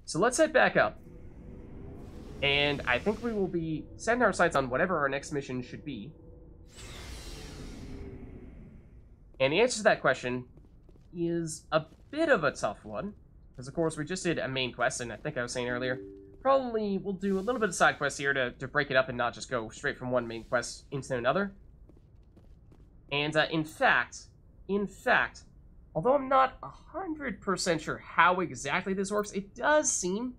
So let's head back up. And I think we will be setting our sights on whatever our next mission should be. And the answer to that question is a bit of a tough one. Because, of course, we just did a main quest, and I think I was saying earlier, probably we'll do a little bit of side quests here to break it up and not just go straight from one main quest into another. And in fact, although I'm not 100% sure how exactly this works, it does seem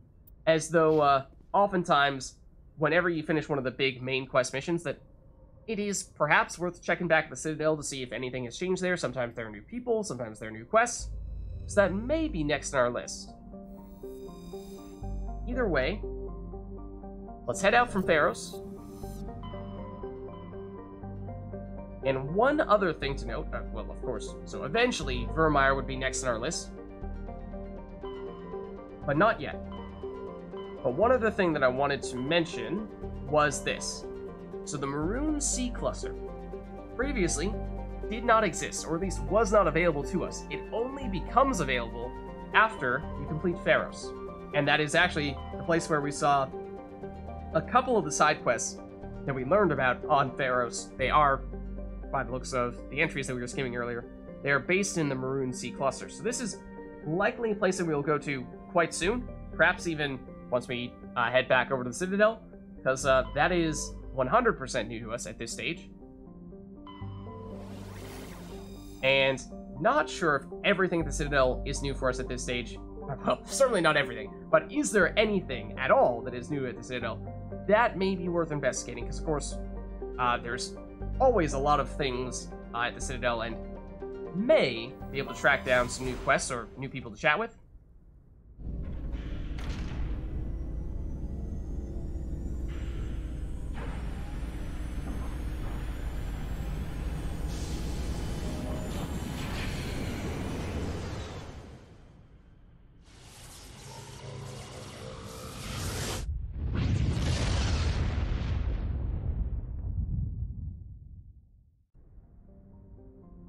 as though oftentimes, whenever you finish one of the big main quest missions, that it is perhaps worth checking back the Citadel to see if anything has changed there. Sometimes there are new people, sometimes there are new quests. So that may be next on our list. Either way, let's head out from Pharos. And one other thing to note, well, of course, so eventually Vermeer would be next on our list. But not yet. But one other thing that I wanted to mention was this. So the Maroon Sea Cluster previously did not exist, or at least was not available to us. It only becomes available after you complete Pharos. And that is actually the place where we saw a couple of the side quests that we learned about on Pharos. They are, by the looks of the entries that we were skimming earlier, they are based in the Maroon Sea Cluster. So this is likely a place that we will go to quite soon, perhaps even once we head back over to the Citadel, because that is 100% new to us at this stage. And not sure if everything at the Citadel is new for us at this stage. Well, certainly not everything, but is there anything at all that is new at the Citadel? That may be worth investigating, because of course, there's always a lot of things at the Citadel, and may be able to track down some new quests or new people to chat with.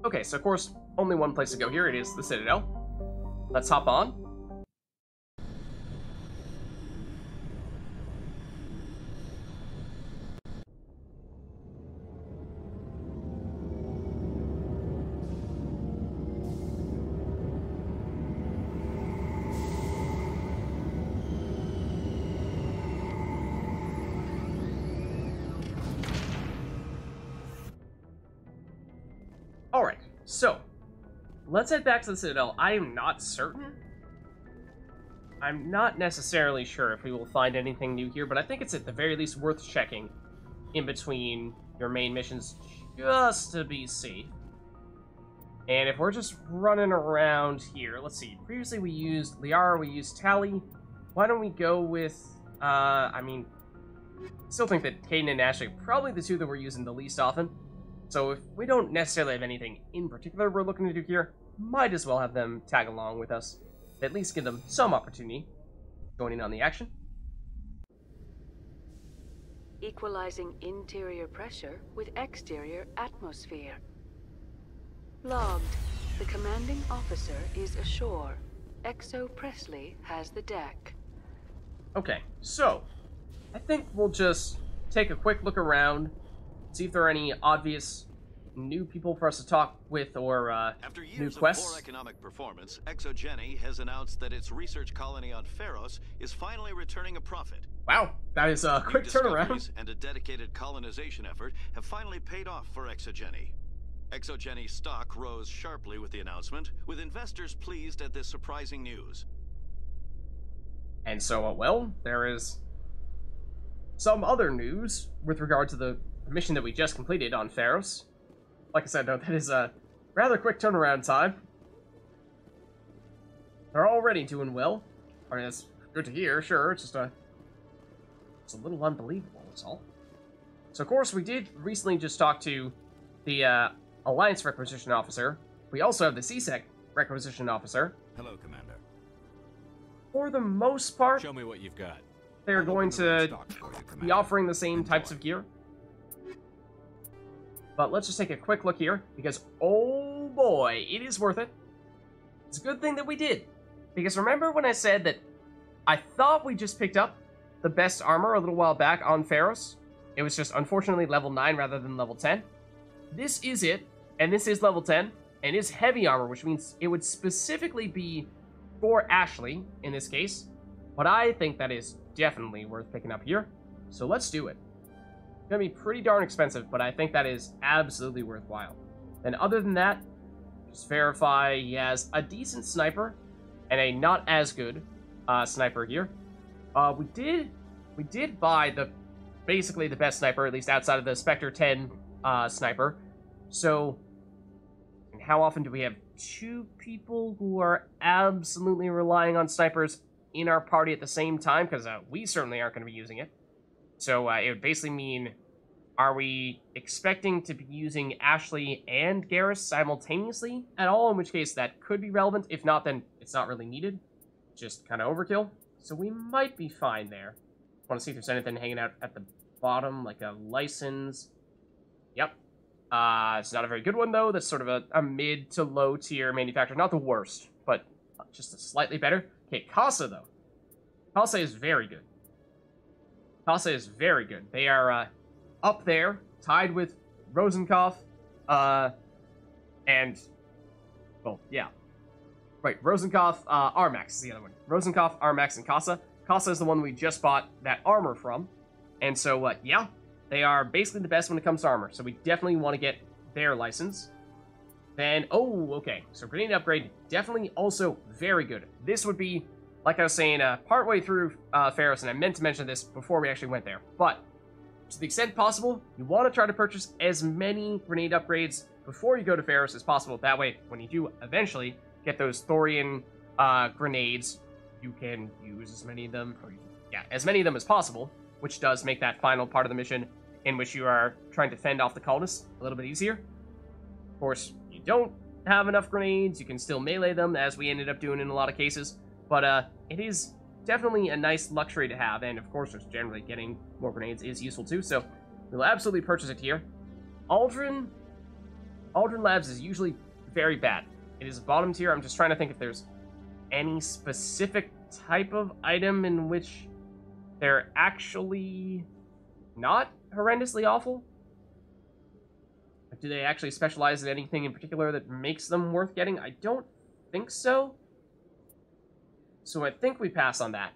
Okay, so of course, only one place to go here. It is the Citadel. Let's hop on. Alright, so, let's head back to the Citadel. I am not certain. I'm not necessarily sure if we will find anything new here, but I think it's at the very least worth checking in between your main missions just to be safe. And if we're just running around here, let's see. Previously we used Liara, we used Tally. Why don't we go with, I mean, I still think that Caden and Ashley are probably the two that we're using the least often. So if we don't necessarily have anything in particular we're looking to do here, might as well have them tag along with us. At least give them some opportunity joining on the action. Equalizing interior pressure with exterior atmosphere. Logged. The commanding officer is ashore. Exo Presley has the deck. Okay, so I think we'll just take a quick look around, see if there are any obvious new people for us to talk with or After new years of quests. poor economic performance, ExoGeni has announced that its research colony on Pharos is finally returning a profit. Wow, that is a quick New turnaround. discoveries and a dedicated colonization effort have finally paid off for ExoGeni. ExoGeni stock rose sharply with the announcement, with investors pleased at this surprising news. And so, well, there is some other news with regard to the mission that we just completed on Pharos. Like I said, no, that is a rather quick turnaround time. They're already doing well. I mean, it's good to hear, sure. It's just it's a little unbelievable, that's all. So, of course, we did recently just talk to the Alliance Requisition Officer. We also have the CSEC Requisition Officer. Hello, Commander. For the most part, Show me what you've got. they're going to Stock for you, be Commander. offering the same types of gear. But let's just take a quick look here, because, oh boy, it is worth it. It's a good thing that we did. Because remember when I said that I thought we just picked up the best armor a little while back on Pharos. It was just unfortunately level 9 rather than level 10. This is it, and this is level 10, and is heavy armor, which means it would specifically be for Ashley in this case. But I think that is definitely worth picking up here. So let's do it. It's going to be pretty darn expensive, but I think that is absolutely worthwhile. And other than that, just verify he has a decent sniper and a not as good sniper here. We did buy basically the best sniper, at least outside of the Spectre 10 sniper. So, and how often do we have 2 people who are absolutely relying on snipers in our party at the same time? Because we certainly aren't going to be using it. So it would basically mean, are we expecting to be using Ashley and Garrus simultaneously at all? In which case that could be relevant. If not, then it's not really needed. Just kind of overkill. So we might be fine there. Want to see if there's anything hanging out at the bottom, like a license. Yep. It's not a very good one, though. That's sort of a mid to low tier manufacturer. Not the worst, but just a slightly better. Okay, Casa, though. Casa is very good. Casa is very good. They are up there, tied with Rosenkopf, and, well, yeah. Right, Rosenkopf, Armax is the other one. Rosenkopf, Armax, and Casa. Casa is the one we just bought that armor from. And so, yeah, they are basically the best when it comes to armor. So we definitely want to get their license. Then, oh, okay. So grenade upgrade, definitely also very good. This would be, like I was saying, partway through Pharos, and I meant to mention this before we actually went there. But, to the extent possible, you want to try to purchase as many grenade upgrades before you go to Pharos as possible. That way, when you do eventually get those Thorian grenades, you can use as many of them, or yeah, as many of them as possible, which does make that final part of the mission in which you are trying to fend off the colonists a little bit easier. Of course, you don't have enough grenades, you can still melee them, as we ended up doing in a lot of cases, but it is definitely a nice luxury to have, and of course, just generally getting more grenades is useful too, so we'll absolutely purchase it here. Aldrin Labs is usually very bad. It is bottom tier. I'm just trying to think if there's any specific type of item in which they're actually not horrendously awful. Do they actually specialize in anything in particular that makes them worth getting? I don't think so. So I think we pass on that.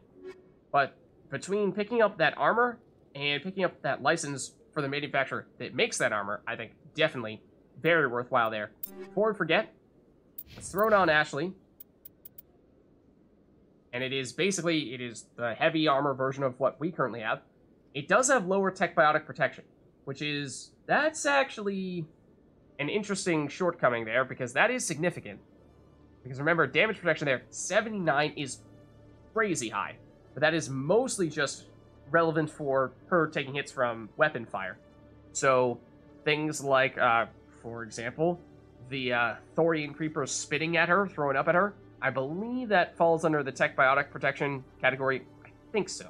But between picking up that armor and picking up that license for the manufacturer that makes that armor, I think definitely very worthwhile there. Before we forget, let's throw it on Ashley. And it is basically, it is the heavy armor version of what we currently have. It does have lower tech biotic protection, which is, that's actually an interesting shortcoming there, because that is significant. Because remember, damage protection there, 79 is crazy high. But that is mostly just relevant for her taking hits from weapon fire. So, things like, for example, the Thorian Creeper spitting at her, throwing up at her, I believe that falls under the tech biotic protection category. I think so.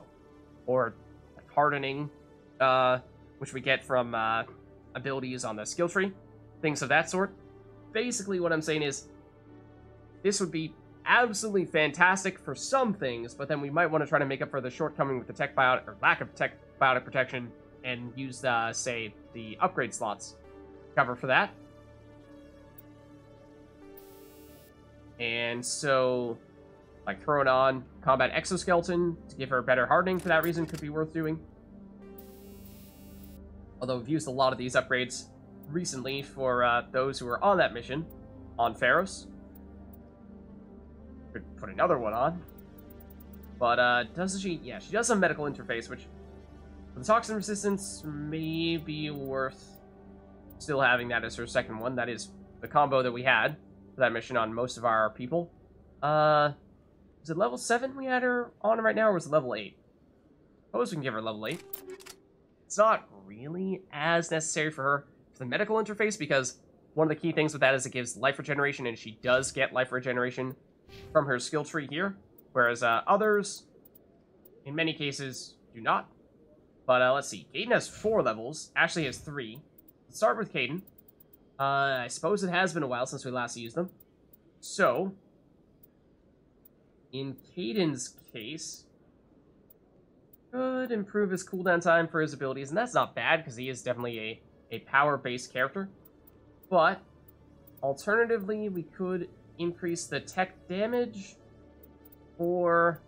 Or like hardening, which we get from abilities on the skill tree. Things of that sort. Basically what I'm saying is, this would be absolutely fantastic for some things, but then we might want to try to make up for the shortcoming with the tech biotic, or lack of tech biotic protection, and use, say, the upgrade slots to cover for that. And so, like throwing on combat exoskeleton to give her better hardening for that reason could be worth doing. Although we've used a lot of these upgrades recently for those who are on that mission on Pharos. Could put another one on. But does she? Yeah, she does have medical interface, which for the toxin resistance may be worth still having that as her second one. That is the combo that we had for that mission on most of our people. Is it level 7 we had her on right now, or was it level 8? Suppose we can give her level 8. It's not really as necessary for her for the medical interface, because one of the key things with that is it gives life regeneration, and she does get life regeneration from her skill tree here, whereas others, in many cases, do not. But let's see. Caden has 4 levels. Ashley has 3. Let's start with Caden. I suppose it has been a while since we last used them. So, in Caden's case, could improve his cooldown time for his abilities, and that's not bad, because he is definitely a power-based character. But, alternatively, we could increase the tech damage, or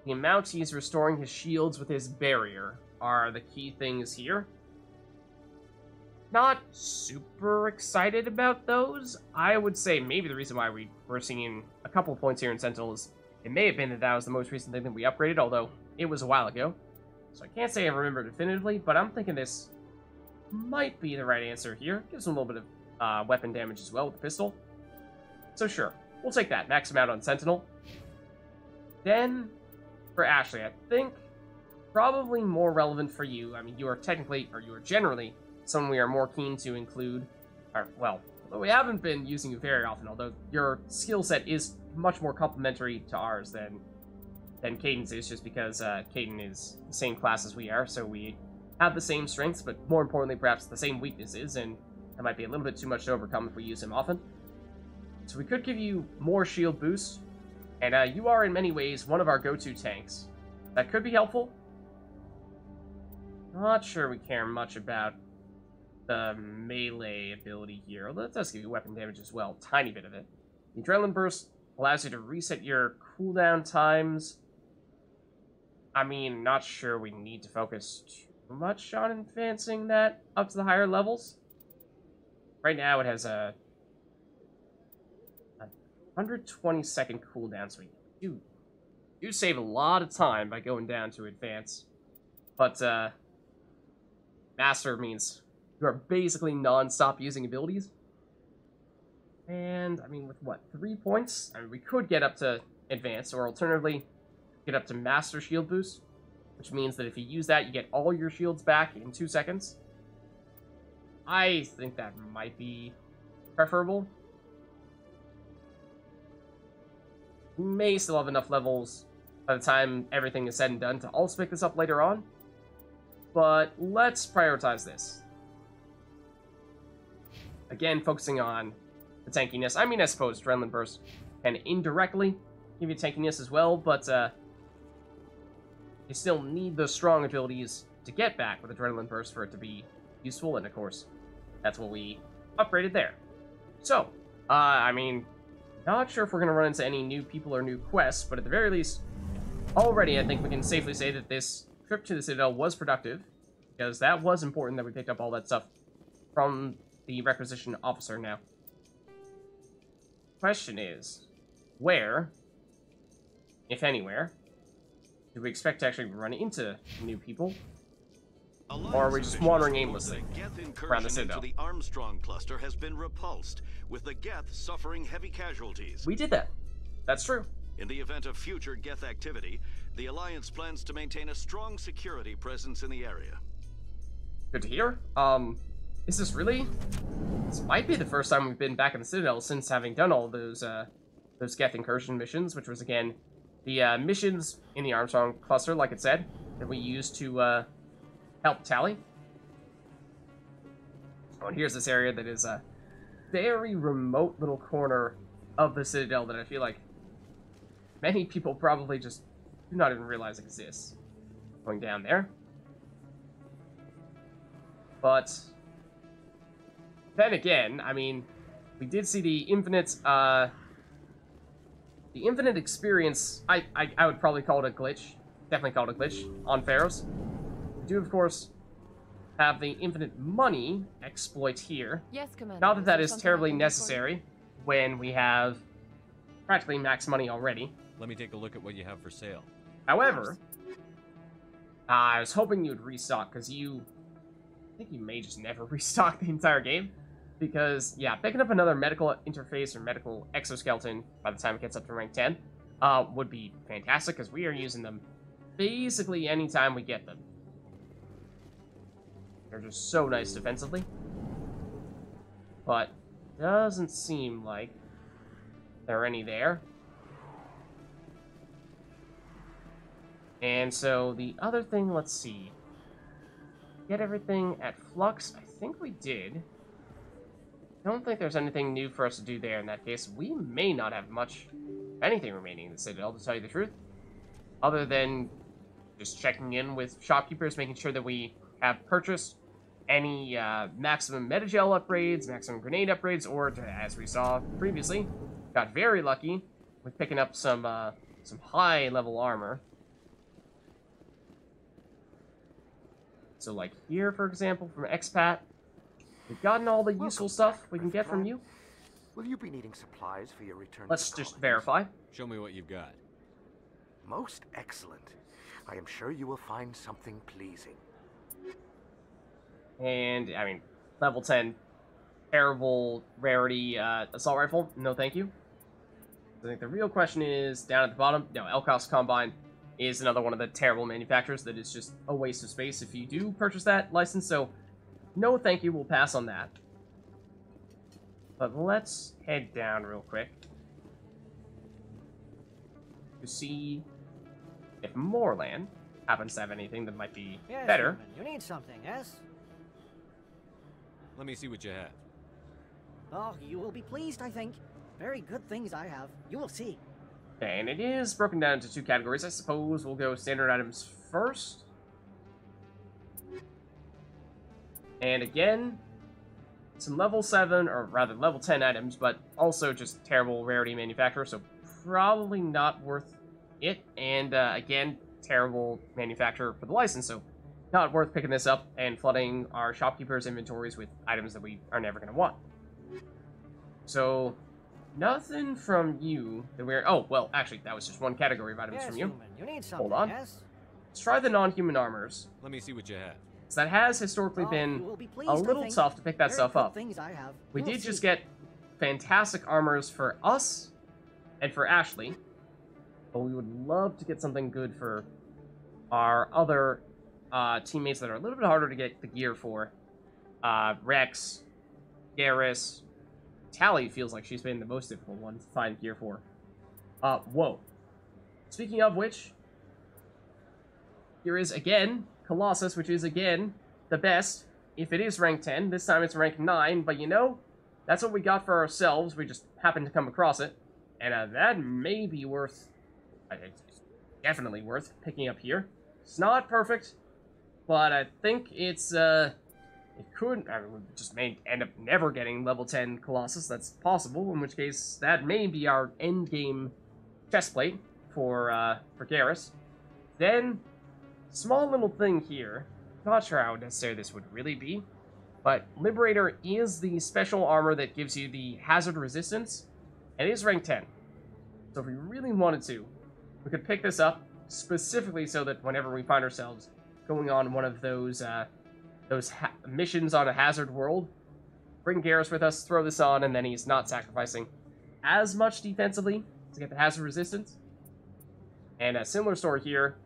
the amount he's restoring his shields with his barrier are the key things here. Not super excited about those. I would say maybe the reason why we're seeing a couple points here in Sentinel is it may have been that that was the most recent thing that we upgraded, although it was a while ago. So I can't say I remember definitively, but I'm thinking this might be the right answer here. Gives him a little bit of weapon damage as well with the pistol. So sure, we'll take that. Max him out on Sentinel. Then, for Ashley, I think probably more relevant for you. I mean, you are technically, or you are generally, someone we are more keen to include. Or, well, although we haven't been using you very often, although your skill set is much more complementary to ours than Caden's is, just because Caden is the same class as we are, so we have the same strengths, but more importantly, perhaps the same weaknesses, and that might be a little bit too much to overcome if we use him often. So we could give you more shield boost, and you are in many ways one of our go-to tanks. That could be helpful. Not sure we care much about the melee ability here, although it does give you weapon damage as well, tiny bit of it. The Adrenaline Burst allows you to reset your cooldown times. I mean, not sure we need to focus too much on advancing that up to the higher levels. Right now it has a 120-second cooldown, so we do save a lot of time by going down to advance. But Master means you are basically non-stop using abilities. And, I mean, with what, 3 points? I mean, we could get up to advance, or alternatively, get up to Master Shield Boost, which means that if you use that, you get all your shields back in 2 seconds. I think that might be preferable. We may still have enough levels by the time everything is said and done to also pick this up later on, but let's prioritize this. Again, focusing on the tankiness. I mean, I suppose Adrenaline Burst can indirectly give you tankiness as well, but you still need those strong abilities to get back with Adrenaline Burst for it to be useful, and of course, that's what we upgraded there. So, I mean, not sure if we're going to run into any new people or new quests, but at the very least, already I think we can safely say that this trip to the Citadel was productive, because that was important that we picked up all that stuff from the requisition officer now. Question is, where, if anywhere, do we expect to actually run into new people? Or are we just wandering aimlessly around the Citadel? The Armstrong cluster has been repulsed, with the Geth suffering heavy casualties. We did that. That's true. In the event of future Geth activity, the Alliance plans to maintain a strong security presence in the area. Good to hear. Is this really? This might be the first time we've been back in the Citadel since having done all those Geth incursion missions, which was, again, the missions in the Armstrong cluster, like it said, that we used to help Tally. Oh, and here's this area that is a very remote little corner of the Citadel that I feel like many people probably just do not even realize exists. Going down there. But then again, I mean, we did see the infinite experience. I would probably call it a glitch. Definitely call it a glitch on Pharaohs. We do, of course, have the infinite money exploit here. Yes, Commander. Not that that is terribly necessary when we have practically max money already. Let me take a look at what you have for sale. However, I was hoping you would restock, because I think you may just never restock the entire game. Because, yeah, picking up another medical interface or medical exoskeleton by the time it gets up to rank 10 would be fantastic, because we are using them basically anytime we get them. They're just so nice defensively. But doesn't seem like there are any there. And so the other thing, let's see. Get everything at Flux? I think we did. I don't think there's anything new for us to do there in that case. We may not have much, anything remaining in the Citadel, to tell you the truth. other than just checking in with shopkeepers, making sure that we have purchased any maximum metagel upgrades, maximum grenade upgrades, or as we saw previously, got very lucky with picking up some high level armor. So like here, for example, from Expat, we've gotten all the useful stuff we can get from you. Will you be needing supplies for your return? Let's just verify. Show me what you've got. Most excellent. I am sure you will find something pleasing. And, I mean, level 10, terrible rarity assault rifle. No, thank you. I think the real question is, down at the bottom, no, Elkos Combine is another one of the terrible manufacturers that is just a waste of space if you do purchase that license, so no thank you, we'll pass on that. But let's head down real quick to see if Moorland happens to have anything that might be better. You need something, yes? Let me see what you have. Oh, you will be pleased, I think. Very good things I have. You will see. Okay, and it is broken down into 2 categories. I suppose we'll go standard items first. And again, some level 7, or rather level 10 items, but also just terrible rarity manufacturer, so probably not worth it. And again, terrible manufacturer for the license, so not worth picking this up and flooding our shopkeepers' inventories with items that we are never going to want. So, nothing from you that we're... Oh, well, actually, that was just one category of items from you. Human. You need something, Hold on. yes? Let's try the non-human armors. Let me see what you have. So that has historically been you will be pleased, a I little think. tough to pick that Very stuff good up. Things I have. We You will did just see. get fantastic armors for us and for Ashley, but we would love to get something good for our other teammates that are a little bit harder to get the gear for. Rex, Garrus, Tally feels like she's been the most difficult one to find gear for. Whoa. Speaking of which, here is again Colossus, which is again the best. If it is rank 10, this time it's rank 9, but you know, that's what we got for ourselves. We just happened to come across it, and that may be worth, it's definitely worth picking up here. It's not perfect, but I think it's, it could, I mean, we just may end up never getting level 10 Colossus. That's possible, in which case that may be our end game chestplate for Garrus. Then, small little thing here. Not sure how necessary this would really be, but Liberator is the special armor that gives you the hazard resistance, and it is rank 10. So if we really wanted to, we could pick this up specifically so that whenever we find ourselves going on one of those missions on a hazard world, bring Garrus with us, throw this on, and then he's not sacrificing as much defensively to get the hazard resistance. And a similar story here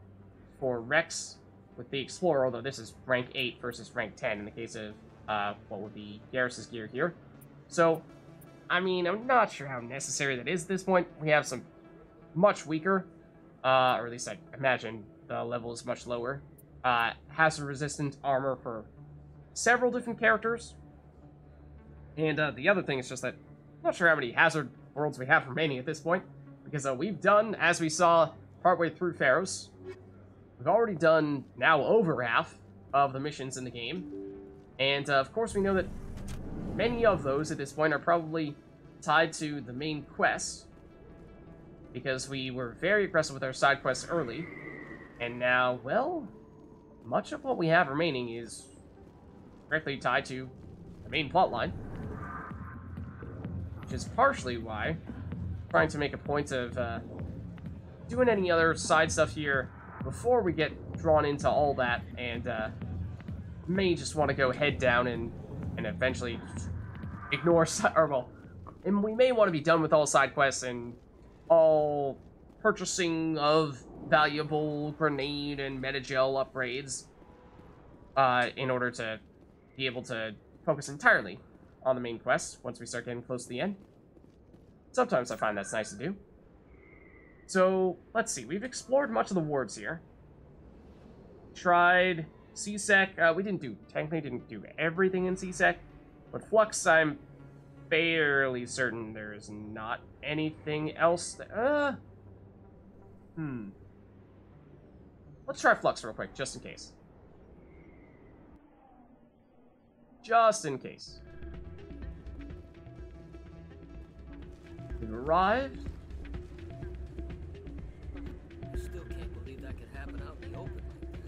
for Rex with the Explorer, although this is rank 8 versus rank 10 in the case of what would be Garrus's gear here. So, I mean, I'm not sure how necessary that is at this point. We have some much weaker, or at least I imagine the level is much lower, hazard-resistant armor for several different characters. And the other thing is just that I'm not sure how many hazard worlds we have remaining at this point, because we've done, as we saw partway through Pharos, we've already done now over half of the missions in the game, and of course we know that many of those at this point are probably tied to the main quest, because we were very aggressive with our side quests early, and now, well, much of what we have remaining is directly tied to the main plotline, which is partially why I'm trying to make a point of doing any other side stuff here before we get drawn into all that, and may just want to go head down and eventually ignore and we may want to be done with all side quests and all purchasing of valuable grenade and metagel upgrades in order to be able to focus entirely on the main quest once we start getting close to the end. Sometimes I find that's nice to do. So, let's see. We've explored much of the wards here. Tried CSEC. We technically didn't do everything in CSEC. But Flux, I'm fairly certain there's not anything else that, Let's try Flux real quick, just in case. Just in case. We've arrived. I still can't believe that could happen out in the open like that.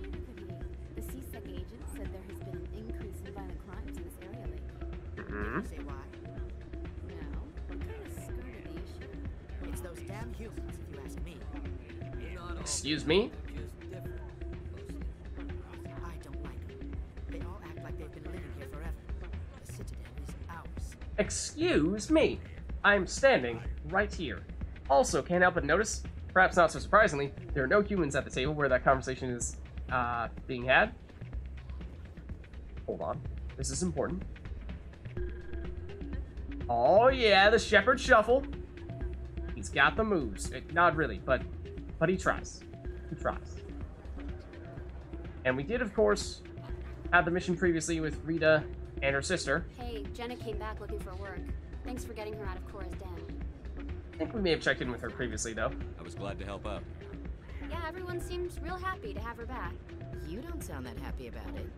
Neither could we. The CSEC agent said there has been an increase in violent crimes in this area lately. Did you say why? No, what kind of skirted the issue? It's those damn humans, if you ask me. They're not all Excuse me? they're just different. Mostly. I don't like them. They all act like they've been living here forever. The Citadel is ours. Excuse me. I'm standing right here. Also, can't help but notice, perhaps not so surprisingly, there are no humans at the table where that conversation is being had. Hold on. This is important. Oh yeah, the Shepard shuffle. He's got the moves. Not really, but he tries. He tries. And we did, of course, have the mission previously with Rita and her sister. Hey, Jenna came back looking for work. Thanks for getting her out of Cora's den. I think we may have checked in with her previously, though. I was glad to help out. Yeah, everyone seems real happy to have her back. You don't sound that happy about it.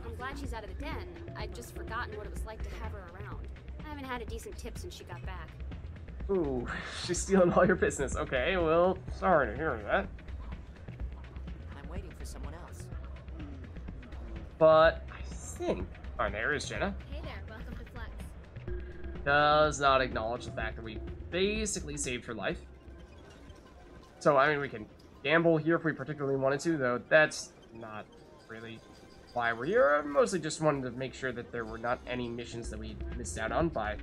I'm glad she's out of the den. I'd just forgotten what it was like to have her around. I haven't had a decent tip since she got back. Ooh, she's stealing all your business. Okay, well, sorry to hear that. I'm waiting for someone else. But I think... Oh, there is Jenna. Hey there, welcome to Flex. Does not acknowledge the fact that we basically saved her life. So, I mean, we can gamble here if we particularly wanted to, though that's not really why we're here. I mostly just wanted to make sure that there were not any missions that we missed out on by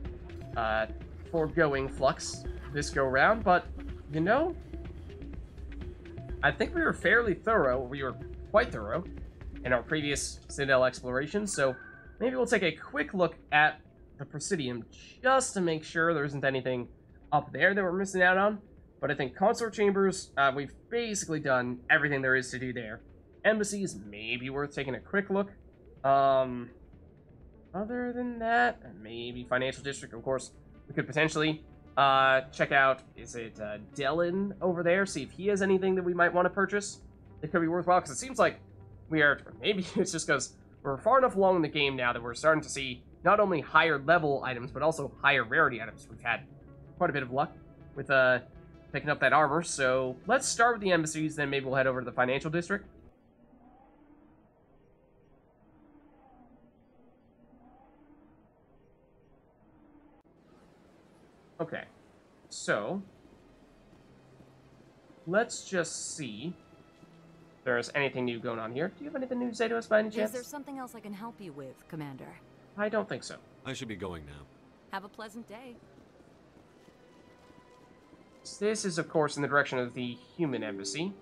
foregoing Flux this go-round, but, you know, I think we were fairly thorough. We were quite thorough in our previous Citadel exploration, so maybe we'll take a quick look at the Presidium just to make sure there isn't anything up there that we're missing out on. But I think Consort Chambers, we've basically done everything there is to do there. Embassies, maybe worth taking a quick look. Other than that, maybe Financial District, of course. We could potentially check out, is it Dellin over there? See if he has anything that we might want to purchase. It could be worthwhile, because it seems like we are, maybe it's just because we're far enough along in the game now that we're starting to see not only higher level items, but also higher rarity items. We've had quite a bit of luck with picking up that armor, so let's start with the embassies, then maybe we'll head over to the Financial District. Okay, so let's just see if there's anything new going on here. Do you have anything new to say to us by any chance? Is there something else I can help you with, Commander? I don't think so. I should be going now. Have a pleasant day. This is, of course, in the direction of the human embassy.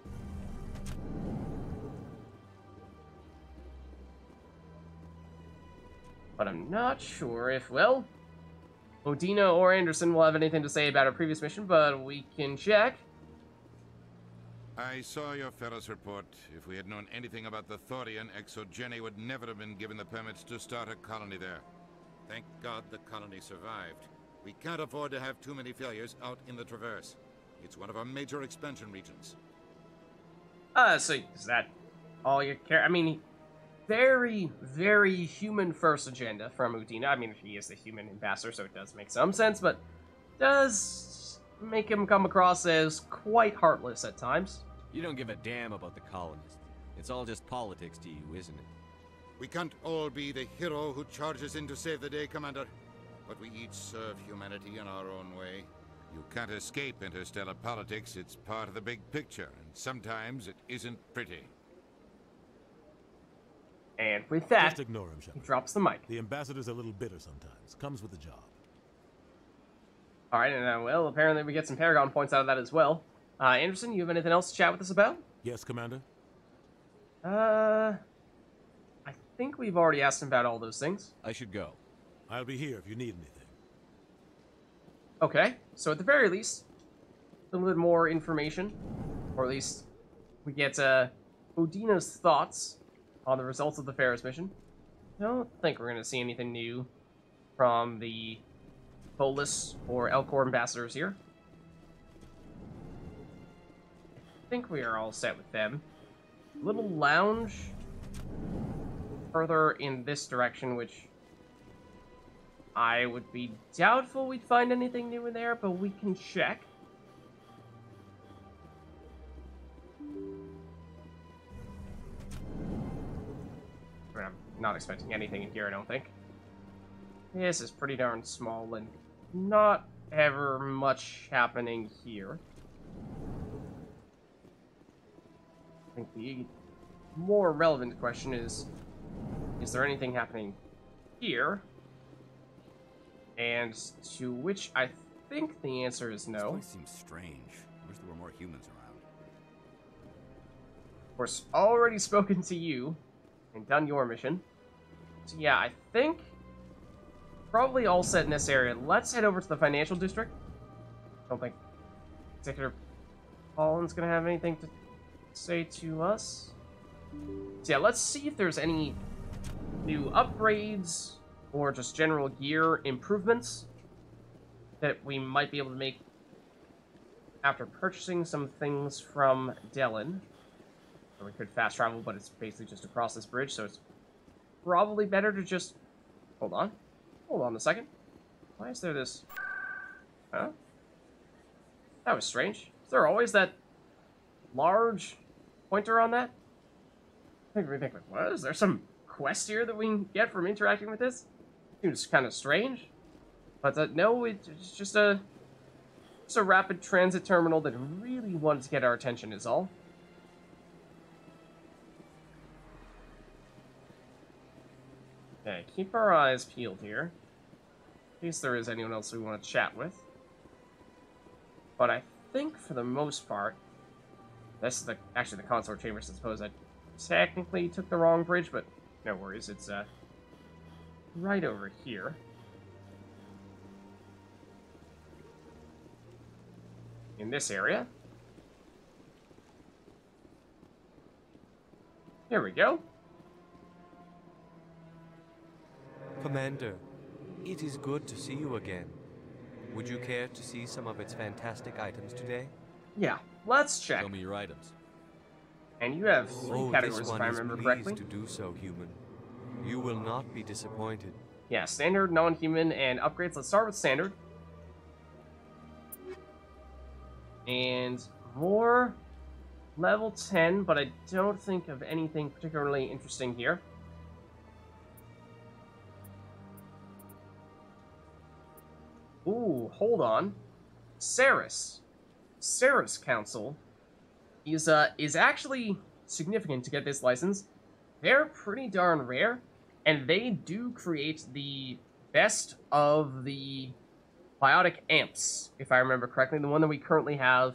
But I'm not sure if, well, Odina or Anderson will have anything to say about our previous mission, but we can check. I saw your Ferris report. If we had known anything about the Thorian, ExoGeni would never have been given the permits to start a colony there. Thank God the colony survived. We can't afford to have too many failures out in the Traverse. It's one of our major expansion regions. So is that all you care? I mean, very, very human-first agenda from Udina. I mean, he is the human ambassador, so it does make some sense, but does make him come across as quite heartless at times. You don't give a damn about the colonists. It's all just politics to you, isn't it? We can't all be the hero who charges in to save the day, Commander. But we each serve humanity in our own way. You can't escape interstellar politics. It's part of the big picture, and sometimes it isn't pretty. And with that, just ignore him, Shepard. he drops the mic. The ambassador's a little bitter sometimes. Comes with the job. All right, and well, apparently we get some Paragon points out of that as well. Anderson, you have anything else to chat with us about? Yes, Commander? I think we've already asked him about all those things. I should go. I'll be here if you need anything. Okay, so at the very least, a little bit more information, or at least we get Odina's thoughts on the results of the Ferris mission. I don't think we're going to see anything new from the Polis or Elcor ambassadors here. I think we are all set with them. Little lounge further in this direction, which I would be doubtful we'd find anything new in there, but we can check. I'm not expecting anything in here, I don't think. This is pretty darn small and not ever much happening here. I think the more relevant question is there anything happening here? And to which I think the answer is no. This place seems strange. I wish there were more humans around. Of course, already spoken to you and done your mission. So yeah, I think probably all set in this area. Let's head over to the financial district. Don't think Executive Holland's gonna have anything to say to us. So yeah, let's see if there's any new upgrades or just general gear improvements that we might be able to make after purchasing some things from Dellen. Or we could fast travel, but it's basically just across this bridge, so it's probably better to just... Hold on. Hold on a second. Why is there this... Huh? That was strange. Is there always that large pointer on that? I think, what? Is there some quest here that we can get from interacting with this? Seems kind of strange. But no, it's just a rapid transit terminal that really wanted to get our attention is all. Okay, keep our eyes peeled here. In case there is anyone else we want to chat with. But I think for the most part, this is actually the consort chambers. I suppose I technically took the wrong bridge, but no worries. It's right over here. In this area. Here we go. Commander, it is good to see you again. Would you care to see some of its fantastic items today? Yeah, let's check. Show me your items. And you have three categories, if I remember correctly. To do so, human. You will not be disappointed. Yeah, standard, non-human, and upgrades. Let's start with standard. And more level 10, but I don't think of anything particularly interesting here. Ooh, hold on. Ceres Council is actually significant to get this license. They're pretty darn rare, and they do create the best of the biotic amps, if I remember correctly. The one that we currently have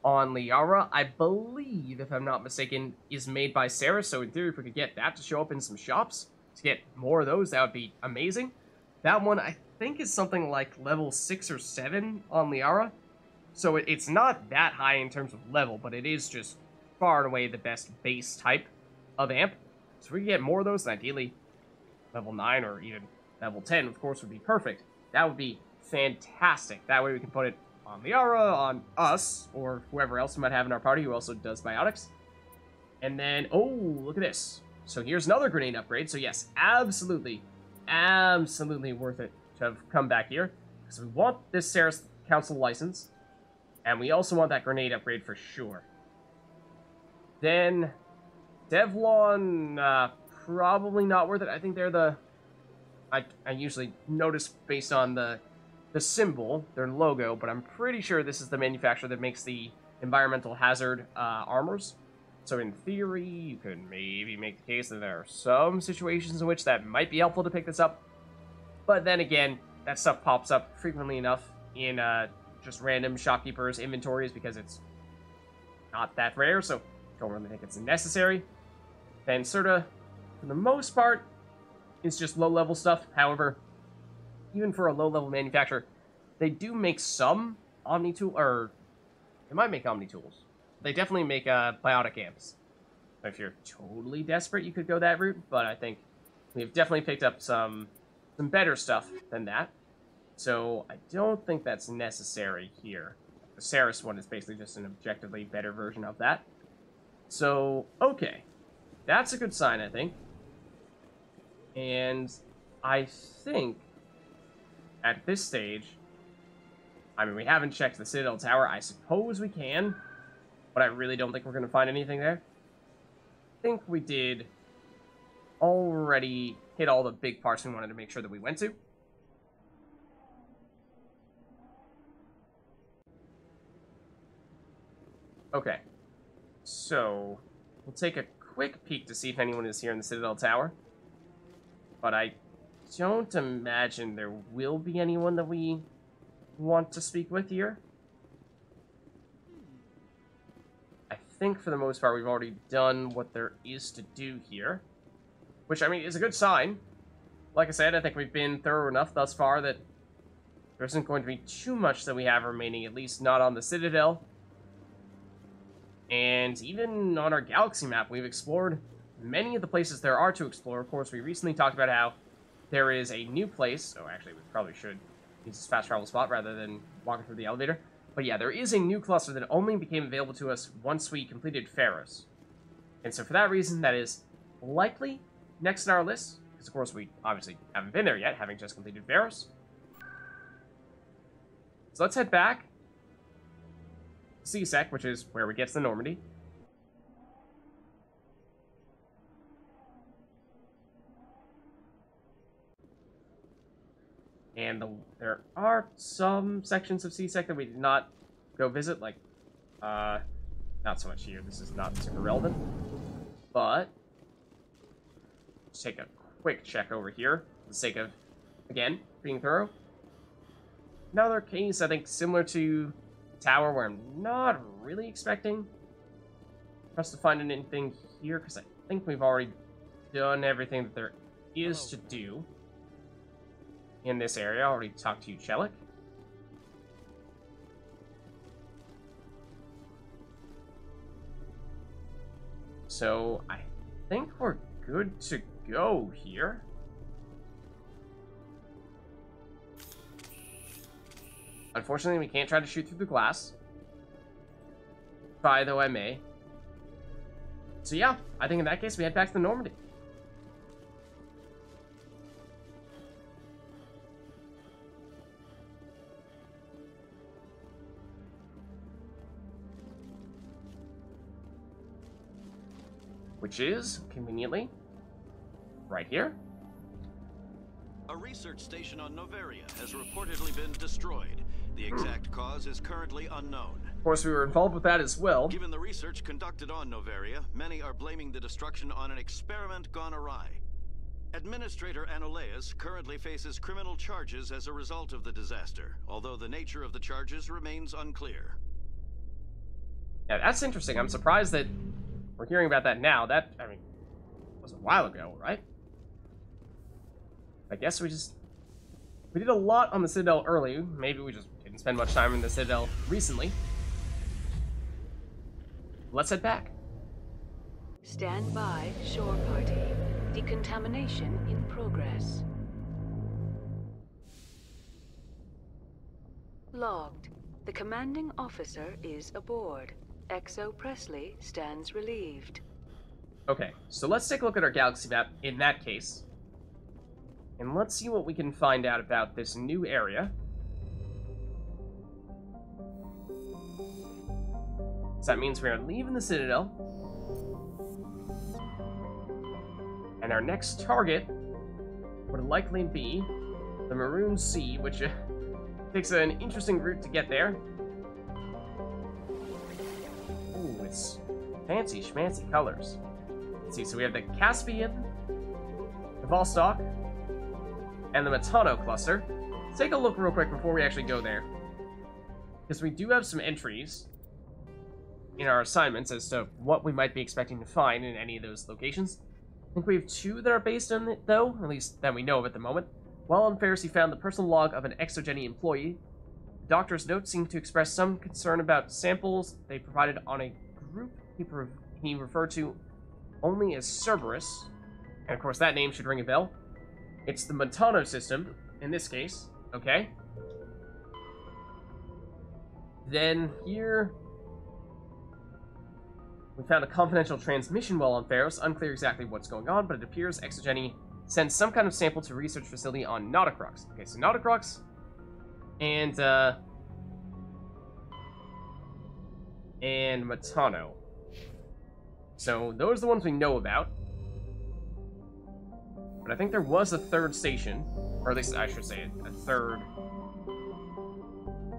on Liara, I believe, if I'm not mistaken, is made by Ceres, so in theory, if we could get that to show up in some shops, to get more of those, that would be amazing. That one, I think, is something like level 6 or 7 on Liara, so it's not that high in terms of level, but it is just far and away the best base type of amp. So if we can get more of those, and ideally level 9 or even level 10, of course, would be perfect. That would be fantastic. That way we can put it on Liara, on us, or whoever else we might have in our party who also does biotics. And then, oh, look at this. So here's another grenade upgrade. So yes, absolutely worth it to have come back here. Because we want this Ceres Council license, and we also want that grenade upgrade for sure. Then, Devlon, probably not worth it. I think they're the... I usually notice based on the symbol, their logo, but I'm pretty sure this is the manufacturer that makes the environmental hazard armors. So in theory, you could maybe make the case that there are some situations in which that might be helpful to pick this up. But then again, that stuff pops up frequently enough in just random shopkeepers' inventories because it's not that rare, so don't really think it's necessary. Then sorta, for the most part, it's just low-level stuff. However, even for a low-level manufacturer, they do make some Omni-tool, or they might make Omni-tools. They definitely make biotic amps. If you're totally desperate, you could go that route, but I think we've definitely picked up some better stuff than that. So I don't think that's necessary here. The Ceres one is basically just an objectively better version of that. So, okay. That's a good sign, I think. And I think at this stage, I mean, we haven't checked the Citadel Tower. I suppose we can, but I really don't think we're going to find anything there. I think we did already hit all the big parts we wanted to make sure that we went to. Okay, so we'll take a quick peek to see if anyone is here in the Citadel Tower. But I don't imagine there will be anyone that we want to speak with here. I think for the most part we've already done what there is to do here. Which, I mean, is a good sign. Like I said, I think we've been thorough enough thus far that there isn't going to be too much that we have remaining, at least not on the Citadel. And even on our galaxy map, we've explored many of the places there are to explore. Of course, we recently talked about how there is a new place. Oh, actually, we probably should use this fast travel spot rather than walking through the elevator. But yeah, there is a new cluster that only became available to us once we completed Pharos. And so for that reason, that is likely next in our list. Because, of course, we obviously haven't been there yet, having just completed Pharos. So let's head back. C-Sec, which is where we get to the Normandy. And there are some sections of C-Sec that we did not go visit, like, not so much here, this is not super relevant. But, let's take a quick check over here, for the sake of, again, being thorough. Another case, I think, similar to Tower, where I'm not really expecting us to find anything here, because I think we've already done everything that there is to do in this area. I already talked to you, Chelik. So I think we're good to go here. Unfortunately, we can't try to shoot through the glass. Try though I may. So yeah, I think in that case we head back to the Normandy. Which is, conveniently, right here. A research station on Noveria has reportedly been destroyed. The exact cause is currently unknown. Of course, we were involved with that as well. Given the research conducted on Noveria, many are blaming the destruction on an experiment gone awry. Administrator Anoleus currently faces criminal charges as a result of the disaster, although the nature of the charges remains unclear. Yeah, that's interesting. I'm surprised that we're hearing about that now. That, I mean, was a while ago, right? I guess we did a lot on the Citadel early. Maybe we just didn't spend much time in the Citadel recently. Let's head back. Stand by, shore party. Decontamination in progress. Logged. The commanding officer is aboard. XO Presley stands relieved. Okay, so let's take a look at our galaxy map in that case. And let's see what we can find out about this new area. So that means we are leaving the Citadel. And our next target would likely be the Maroon Sea, which takes an interesting route to get there. Ooh, it's fancy schmancy colors. Let's see, so we have the Caspian, the Vostok, and the Metano cluster. Let's take a look real quick before we actually go there, because we do have some entries in our assignments as to what we might be expecting to find in any of those locations. I think we have two that are based on it, though, at least that we know of at the moment. While on Pharos, he found the personal log of an ExoGeni employee. The doctor's notes seem to express some concern about samples they provided on a group he referred to only as Cerberus. And of course, that name should ring a bell. It's the Montano system, in this case, okay? Then here, we found a confidential transmission well on Pharos. Unclear exactly what's going on, but it appears Exogeny sent some kind of sample to research facility on Nauticrux. Okay, so Nauticrux and Matano. So those are the ones we know about. But I think there was a third station, or at least I should say a third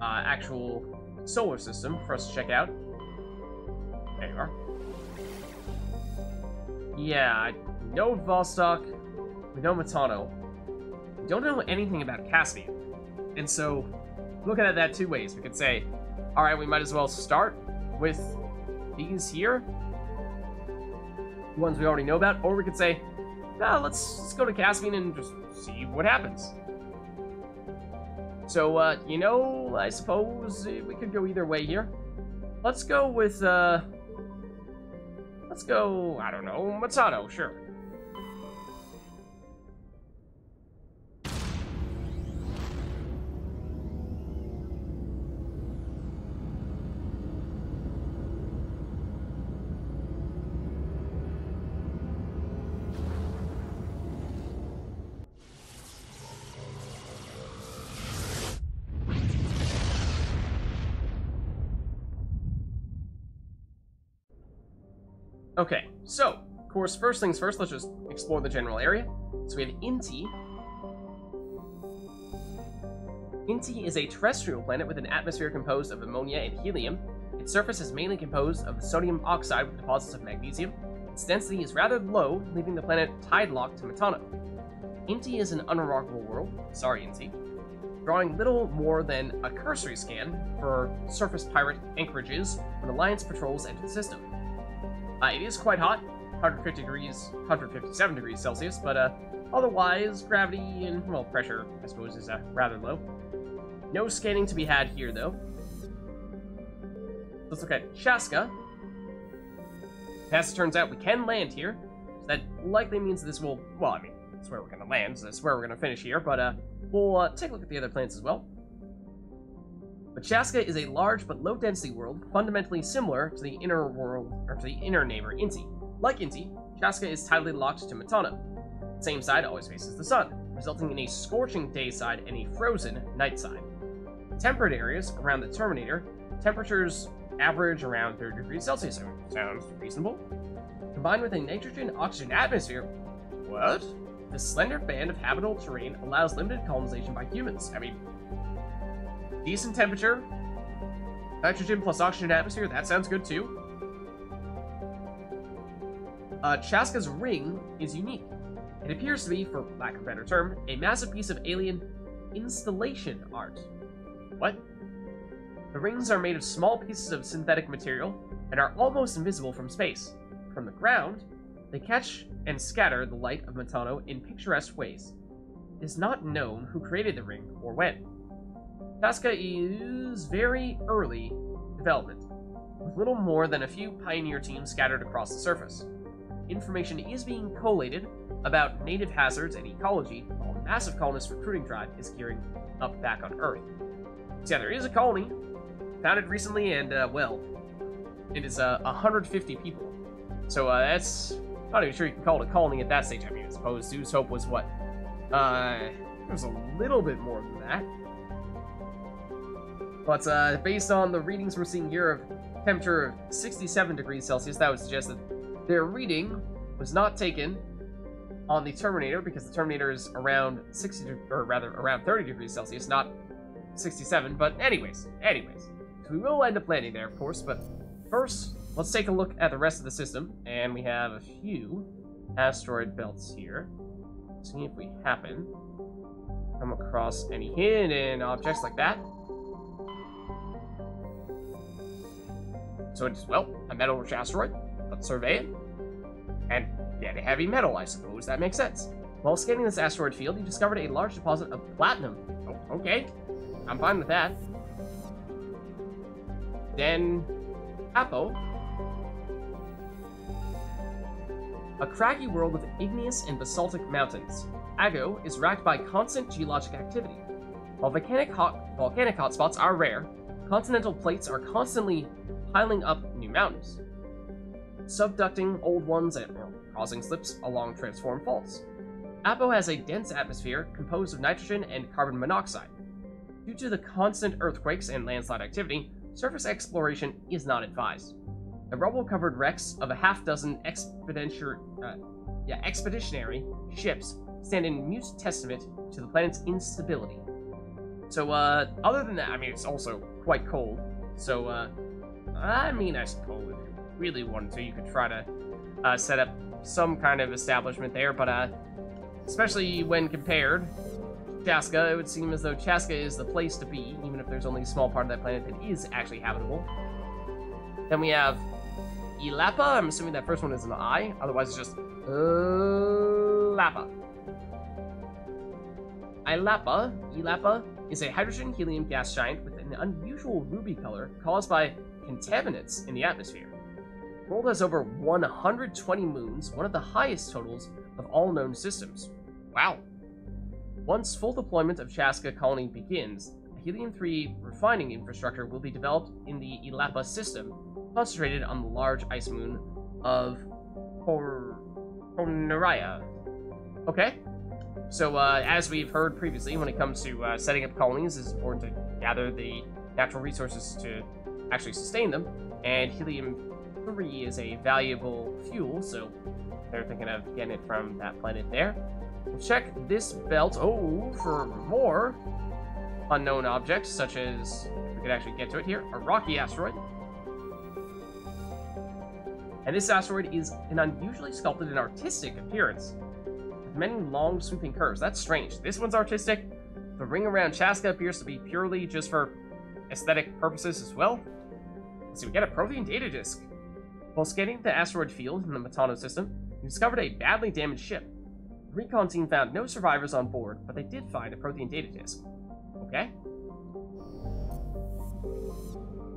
actual solar system for us to check out. There you are. Yeah, I know Vostok, we know Matano. We don't know anything about Caspian. And so, look at it that two ways. We could say, alright, we might as well start with these here, the ones we already know about, or we could say, nah, let's go to Caspian and just see what happens. So, you know, I suppose we could go either way here. Let's go with, let's go, I don't know, Matano, sure. Okay, so, of course, first things first, let's just explore the general area. So we have Inti. Inti is a terrestrial planet with an atmosphere composed of ammonia and helium. Its surface is mainly composed of sodium oxide with deposits of magnesium. Its density is rather low, leaving the planet tide-locked to Matano. Inti is an unremarkable world, sorry Inti, drawing little more than a cursory scan for surface pirate anchorages when Alliance patrols enter the system. It is quite hot, 150 degrees, 157 degrees Celsius, but otherwise, gravity and, well, pressure, I suppose, is rather low. No scanning to be had here, though. Let's look at Chaska. As it turns out, we can land here, so that likely means this will, well, I mean, that's where we're going to land, so that's where we're going to finish here, but we'll take a look at the other planets as well. But Chaska is a large but low-density world, fundamentally similar to the inner world, or to the inner neighbor, Inti. Like Inti, Chaska is tidally locked to Matano. The same side always faces the sun, resulting in a scorching day side and a frozen night side. Temperate areas around the Terminator, temperatures average around 30 degrees Celsius. Sounds reasonable. Combined with a nitrogen-oxygen atmosphere, what? This slender band of habitable terrain allows limited colonization by humans. I mean, decent temperature, nitrogen plus oxygen atmosphere, that sounds good too. Chaska's ring is unique. It appears to be, for lack of a better term, a massive piece of alien installation art. What? The rings are made of small pieces of synthetic material and are almost invisible from space. From the ground, they catch and scatter the light of Matano in picturesque ways. It is not known who created the ring or when. Chaska is very early development, with little more than a few pioneer teams scattered across the surface. Information is being collated about native hazards and ecology, while a massive colonist recruiting drive is gearing up back on Earth. So yeah, there is a colony, founded recently, and, well, it is 150 people. So that's, not even sure you can call it a colony at that stage. I mean, I suppose Zeus' Hope was what? It was a little bit more than that. But based on the readings we're seeing here of temperature of 67 degrees Celsius, that would suggest that their reading was not taken on the Terminator, because the Terminator is around 30 degrees Celsius, not 67. But anyways, so we will end up landing there, of course. But first, let's take a look at the rest of the system, and we have a few asteroid belts here. See if we happen to come across any hidden objects like that. So it's, well, a metal-rich asteroid. Let's survey it. And yeah, the heavy metal, I suppose. That makes sense. While scanning this asteroid field, you discovered a large deposit of platinum. Oh, okay. I'm fine with that. Then, Apo. A craggy world with igneous and basaltic mountains. Ago is racked by constant geologic activity. While volcanic hotspots are rare, continental plates are constantly piling up new mountains, subducting old ones and causing slips along transformed faults. Apo has a dense atmosphere composed of nitrogen and carbon monoxide. Due to the constant earthquakes and landslide activity, surface exploration is not advised. The rubble-covered wrecks of a half-dozen expeditionary ships stand in mute testament to the planet's instability. So, other than that, I mean, it's also quite cold. So, I mean, I suppose if you really wanted to, you could try to set up some kind of establishment there, but, especially when compared to Chaska, it would seem as though Chaska is the place to be, even if there's only a small part of that planet that is actually habitable. Then we have Ilapa. I'm assuming that first one is an I, otherwise it's just Lapa. Ilapa is a hydrogen-helium gas giant with an unusual ruby color caused by contaminants in the atmosphere. The world has over 120 moons, one of the highest totals of all known systems. Wow. Once full deployment of Chaska colony begins, a helium-3 refining infrastructure will be developed in the Ilapa system, concentrated on the large ice moon of Honaraya. Okay. So, as we've heard previously, when it comes to setting up colonies, it's important to gather the natural resources to actually sustain them, and helium-3 is a valuable fuel, so they're thinking of getting it from that planet there. We'll check this belt, for more unknown objects, such as, if we could actually get to it here, a rocky asteroid. And this asteroid is an unusually sculpted and artistic appearance, with many long sweeping curves. That's strange. This one's artistic. The ring around Chaska appears to be purely just for aesthetic purposes as well. Let's see, we get a protein data disk. While scanning the asteroid field in the Matano system, we discovered a badly damaged ship. The recon team found no survivors on board, but they did find a protein data disk. Okay.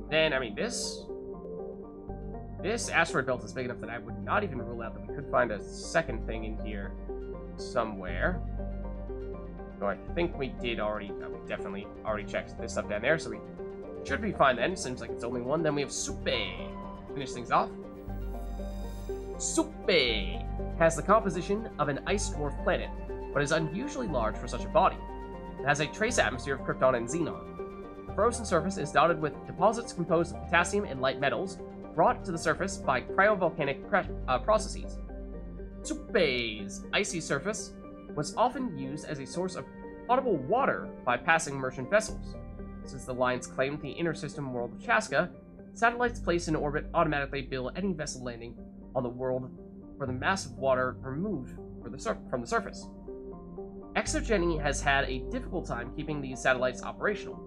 Then, I mean, this asteroid belt is big enough that I would not even rule out that we could find a second thing in here somewhere. So I think we did already, we definitely already checked this stuff down there, so we should be fine then. Seems like it's only one. Then we have Supe. Finish things off. Supe has the composition of an ice dwarf planet, but is unusually large for such a body. It has a trace atmosphere of krypton and xenon. The frozen surface is dotted with deposits composed of potassium and light metals, brought to the surface by cryovolcanic processes. Supe's icy surface was often used as a source of potable water by passing merchant vessels. Since the lines claimed the inner system world of Chaska, satellites placed in orbit automatically bill any vessel landing on the world for the mass of water removed from the surface. ExoGeni has had a difficult time keeping these satellites operational.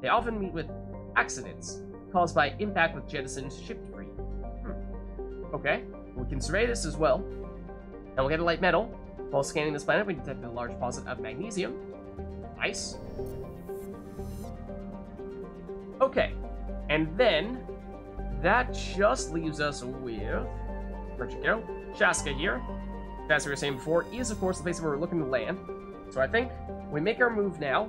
They often meet with accidents caused by impact with jettisoned ship debris. Okay, we can survey this as well. And we'll get a light metal. While scanning this planet, we detected a large deposit of magnesium. Nice. Okay, and then that just leaves us with, where'd you go? Chaska here. As we were saying before, is of course the place where we're looking to land. So I think we make our move now.